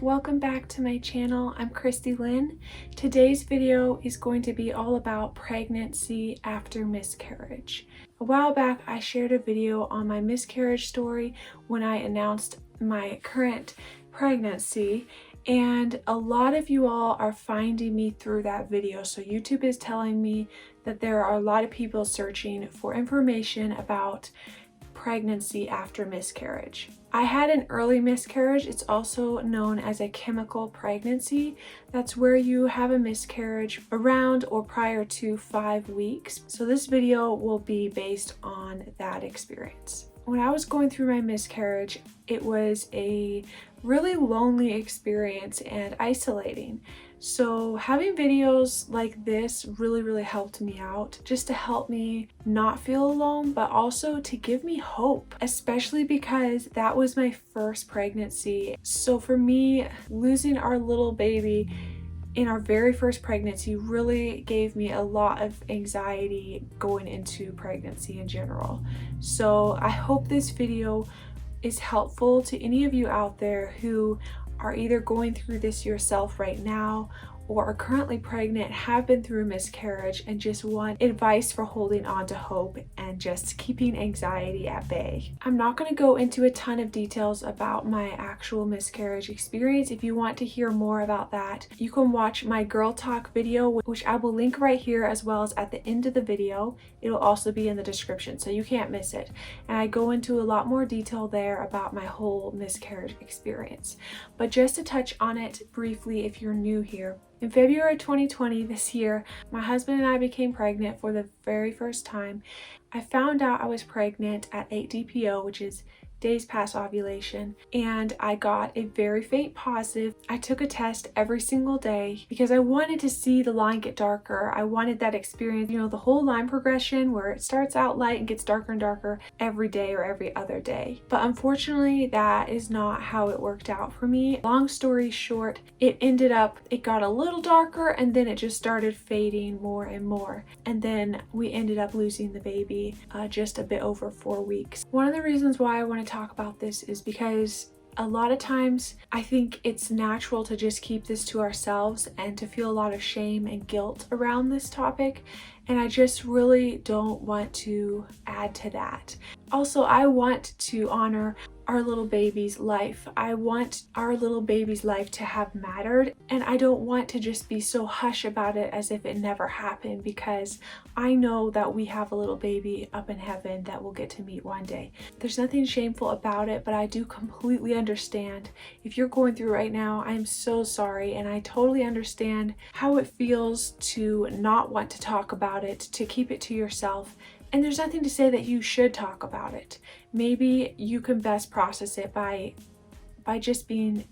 Welcome back to my channel. I'm Christy Lynn. Today's video is going to be all about pregnancy after miscarriage. A while back, I shared a video on my miscarriage story when I announced my current pregnancy, and a lot of you all are finding me through that video. So YouTube is telling me that there are a lot of people searching for information about pregnancy after miscarriage. I had an early miscarriage. It's also known as a chemical pregnancy. That's where you have a miscarriage around or prior to 5 weeks. So this video will be based on that experience. When I was going through my miscarriage, it was a really lonely experience and isolating. So having videos like this really helped me out, just to help me not feel alone, but also to give me hope, especially because that was my first pregnancy. So for me, losing our little baby in our very first pregnancy really gave me a lot of anxiety going into pregnancy in general. So I hope this video is helpful to any of you out there who are either going through this yourself right now or are currently pregnant, have been through miscarriage, and just want advice for holding on to hope and just keeping anxiety at bay. I'm not going to go into a ton of details about my actual miscarriage experience. If you want to hear more about that, you can watch my Girl Talk video, which I will link right here as well as at the end of the video. It'll also be in the description, so you can't miss it. And I go into a lot more detail there about my whole miscarriage experience. But just to touch on it briefly if you're new here, in February 2020, this year, my husband and I became pregnant for the very first time. I found out I was pregnant at 8 DPO, which is days past ovulation, and I got a very faint positive. I took a test every single day because I wanted to see the line get darker. I wanted that experience, the whole line progression where it starts out light and gets darker and darker every day or every other day. But unfortunately, that is not how it worked out for me. Long story short, it got a little darker and then it just started fading more and more. And then we ended up losing the baby just a bit over 4 weeks. One of the reasons why I want to talk about this is because a lot of times I think it's natural to just keep this to ourselves and to feel a lot of shame and guilt around this topic, and I just really don't want to add to that. Also, I want to honor our little baby's life. I want our little baby's life to have mattered, and I don't want to just be so hush about it as if it never happened, because I know that we have a little baby up in heaven that we'll get to meet one day. There's nothing shameful about it, but I do completely understand if you're going through right now. I am so sorry, and I totally understand how it feels to not want to talk about it, to keep it to yourself. And there's nothing to say that you should talk about it. Maybe you can best process it by just being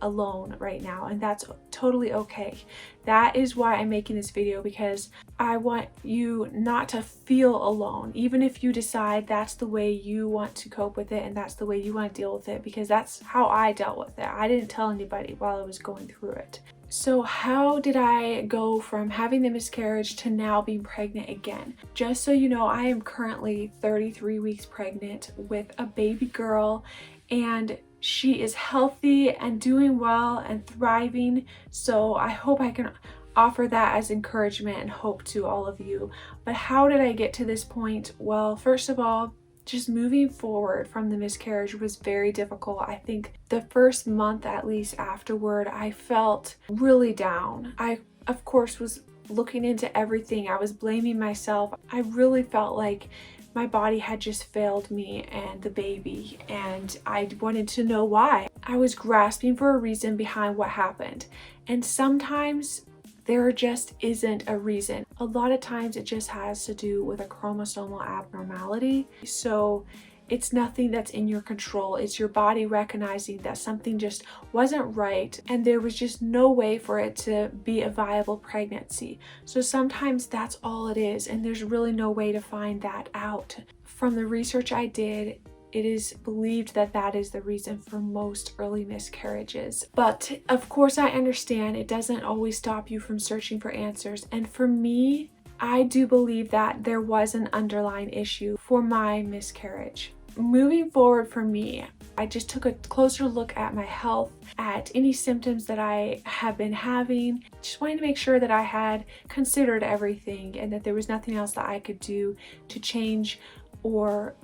alone right now, and that's totally okay. That is why I'm making this video, because I want you not to feel alone, even if you decide that's the way you want to cope with it and that's the way you want to deal with it, because that's how I dealt with it. I didn't tell anybody while I was going through it. So how did I go from having the miscarriage to now being pregnant again? Just so you know, I am currently 33 weeks pregnant with a baby girl, and she is healthy and doing well and thriving. So I hope I can offer that as encouragement and hope to all of you. But how did I get to this point? Well, first of all, just moving forward from the miscarriage was very difficult. I think the first month, at least afterward, I felt really down. I, of course, was looking into everything. I was blaming myself. I really felt like my body had just failed me and the baby, and I wanted to know why. I was grasping for a reason behind what happened, and sometimes there just isn't a reason. A lot of times it just has to do with a chromosomal abnormality. So it's nothing that's in your control. It's your body recognizing that something just wasn't right, and there was just no way for it to be a viable pregnancy. So sometimes that's all it is, and there's really no way to find that out. From the research I did, it is believed that that is the reason for most early miscarriages. But of course, I understand it doesn't always stop you from searching for answers. And for me, I do believe that there was an underlying issue for my miscarriage. moving forward for me, I just took a closer look at my health, at any symptoms that I have been having. Just wanting to make sure that I had considered everything and that there was nothing else that I could do to change or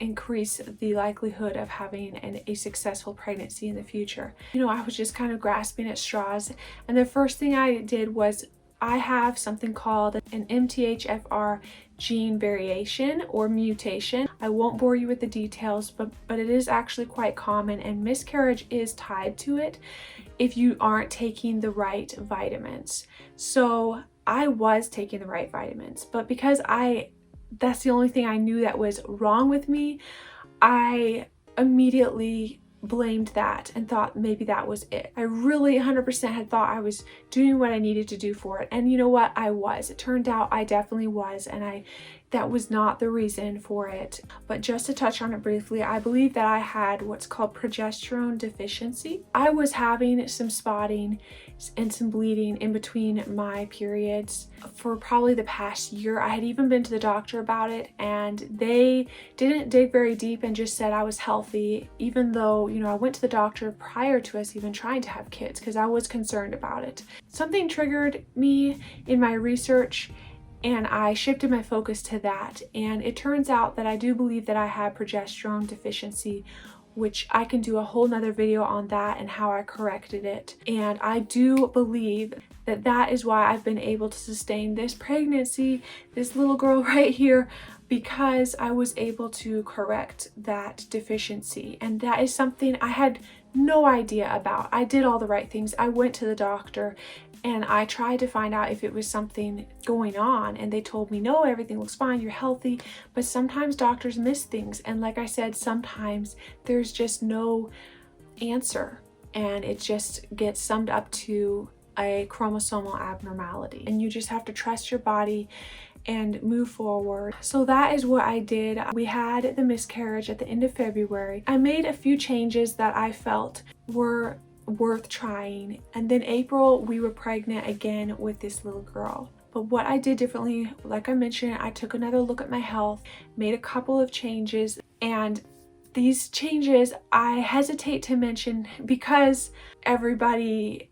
increase the likelihood of having a successful pregnancy in the future. You know, I was just kind of grasping at straws, and the first thing I did was I have something called an MTHFR gene variation or mutation. I won't bore you with the details, but it is actually quite common, and miscarriage is tied to it if you aren't taking the right vitamins. So I was taking the right vitamins, but because that's the only thing I knew that was wrong with me, I immediately blamed that and thought maybe that was it. I really 100% had thought I was doing what I needed to do for it. And you know what? I was. It turned out I definitely was, and that was not the reason for it. But just to touch on it briefly, I believe that I had what's called progesterone deficiency. I was having some spotting and some bleeding in between my periods for probably the past year. I had even been to the doctor about it, and they didn't dig very deep and just said I was healthy, even though, you know, I went to the doctor prior to us even trying to have kids because I was concerned about it. Something triggered me in my research, and I shifted my focus to that, and it turns out that I do believe that I have progesterone deficiency, which I can do a whole nother video on that and how I corrected it. And I do believe that that is why I've been able to sustain this pregnancy, this little girl right here, because I was able to correct that deficiency. And that is something I had no idea about. I did all the right things. I went to the doctor and I tried to find out if it was something going on, and they told me, no, everything looks fine, you're healthy. But sometimes doctors miss things, and like I said, sometimes there's just no answer, and it just gets summed up to a chromosomal abnormality, and you just have to trust your body and move forward. So that is what I did. We had the miscarriage at the end of February. I made a few changes that I felt were worth trying, and then April we were pregnant again with this little girl. But what I did differently, like I mentioned, I took another look at my health, made a couple of changes, and these changes I hesitate to mention because everybody's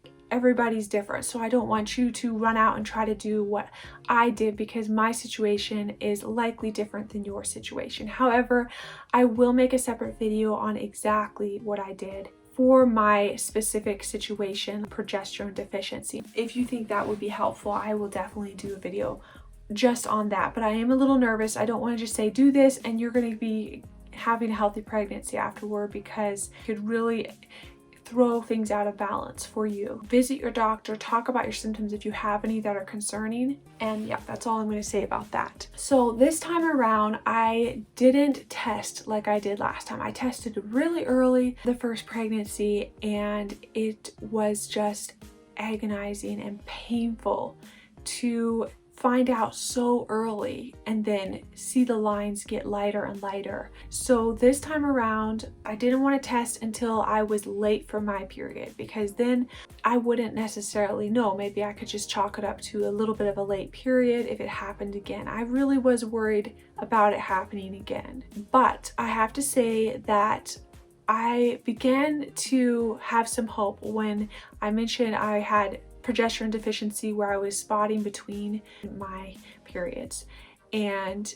different. So I don't want you to run out and try to do what I did, because my situation is likely different than your situation. However, I will make a separate video on exactly what I did for my specific situation, progesterone deficiency. If you think that would be helpful, I will definitely do a video just on that. But I am a little nervous. I don't want to just say do this and you're going to be having a healthy pregnancy afterward, because it could really throw things out of balance for you. Visit your doctor, talk about your symptoms if you have any that are concerning, and yeah, that's all I'm going to say about that. So this time around, I didn't test like I did last time. I tested really early the first pregnancy, and it was just agonizing and painful to find out so early and then see the lines get lighter and lighter. So this time around, I didn't want to test until I was late for my period, because then I wouldn't necessarily know. Maybe I could just chalk it up to a little bit of a late period if it happened again. I really was worried about it happening again. But I have to say that I began to have some hope when I mentioned I had progesterone deficiency, where I was spotting between my periods, and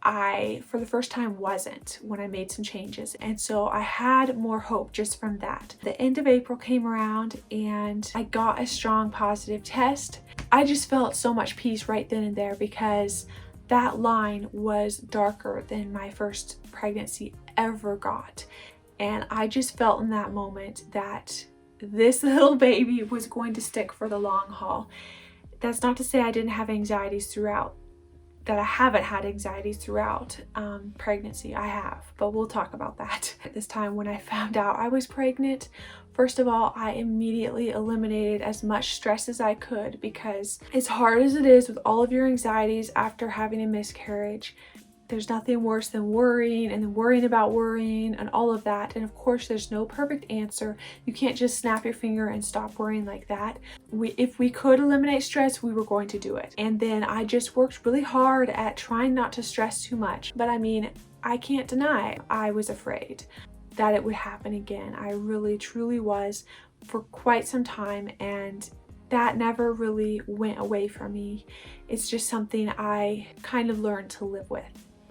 I for the first time wasn't when I made some changes, and so I had more hope just from that. The end of April came around and I got a strong positive test. I just felt so much peace right then and there, because that line was darker than my first pregnancy ever got, and I just felt in that moment that this little baby was going to stick for the long haul. That's not to say I didn't have anxieties throughout, that I haven't had anxieties throughout pregnancy. I have, but we'll talk about that. At this time, when I found out I was pregnant, first of all, I immediately eliminated as much stress as I could, because as hard as it is with all of your anxieties after having a miscarriage, there's nothing worse than worrying and then worrying about worrying and all of that. And of course, there's no perfect answer. You can't just snap your finger and stop worrying like that. If we could eliminate stress, we were going to do it. And then I just worked really hard at trying not to stress too much. But I mean, I can't deny I was afraid that it would happen again. I really, truly was for quite some time, and that never really went away from me. It's just something I kind of learned to live with.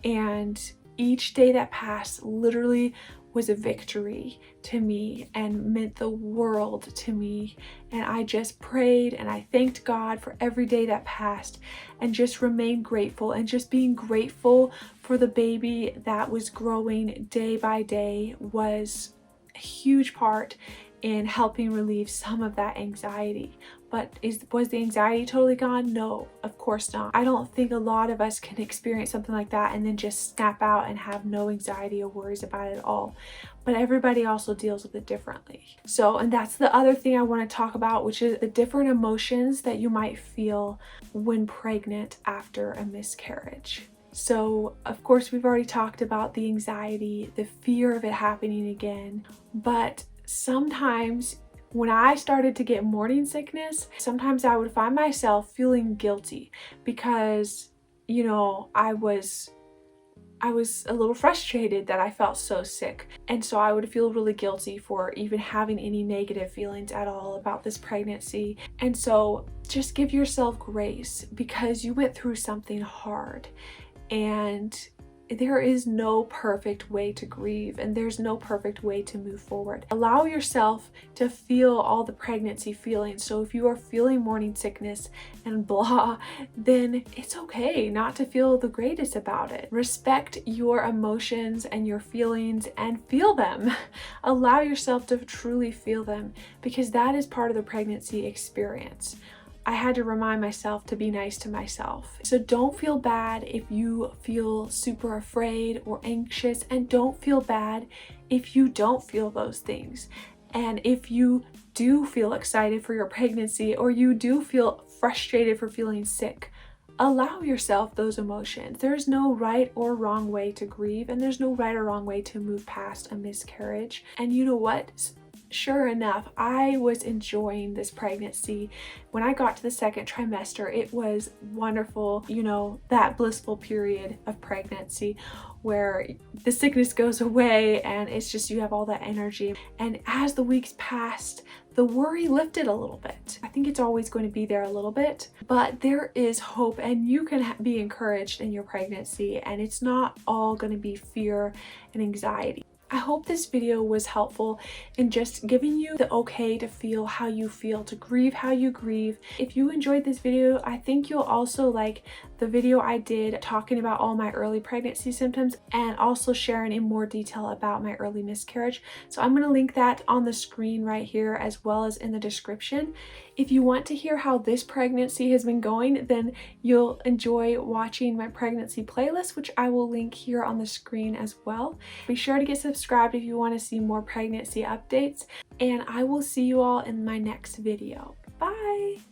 And each day that passed literally was a victory to me and meant the world to me. And I just prayed and I thanked God for every day that passed and just remained grateful, and just being grateful for the baby that was growing day by day was a huge part in helping relieve some of that anxiety. But was the anxiety totally gone? No, of course not. I don't think a lot of us can experience something like that and then just snap out and have no anxiety or worries about it at all. But everybody also deals with it differently. So, and that's the other thing I want to talk about, which is the different emotions that you might feel when pregnant after a miscarriage. So, of course, we've already talked about the anxiety, the fear of it happening again, but sometimes when I started to get morning sickness, sometimes I would find myself feeling guilty because, you know, I was a little frustrated that I felt so sick. And so I would feel really guilty for even having any negative feelings at all about this pregnancy. And so just give yourself grace because you went through something hard, and there is no perfect way to grieve, and there's no perfect way to move forward. Allow yourself to feel all the pregnancy feelings. So if you are feeling morning sickness and blah, then it's okay not to feel the greatest about it. Respect your emotions and your feelings and feel them. Allow yourself to truly feel them, because that is part of the pregnancy experience. I had to remind myself to be nice to myself. So don't feel bad if you feel super afraid or anxious, and don't feel bad if you don't feel those things. And if you do feel excited for your pregnancy, or you do feel frustrated for feeling sick, allow yourself those emotions. There's no right or wrong way to grieve, and there's no right or wrong way to move past a miscarriage. And you know what? Sure enough, I was enjoying this pregnancy. When I got to the second trimester, it was wonderful, you know, that blissful period of pregnancy where the sickness goes away and it's just you have all that energy. And as the weeks passed, the worry lifted a little bit. I think it's always going to be there a little bit, but there is hope, and you can be encouraged in your pregnancy, and it's not all going to be fear and anxiety. I hope this video was helpful in just giving you the okay to feel how you feel, to grieve how you grieve. If you enjoyed this video, I think you'll also like the video I did talking about all my early pregnancy symptoms and also sharing in more detail about my early miscarriage. So I'm going to link that on the screen right here as well as in the description. If you want to hear how this pregnancy has been going, then you'll enjoy watching my pregnancy playlist, which I will link here on the screen as well. Be sure to get subscribed if you want to see more pregnancy updates, and I will see you all in my next video.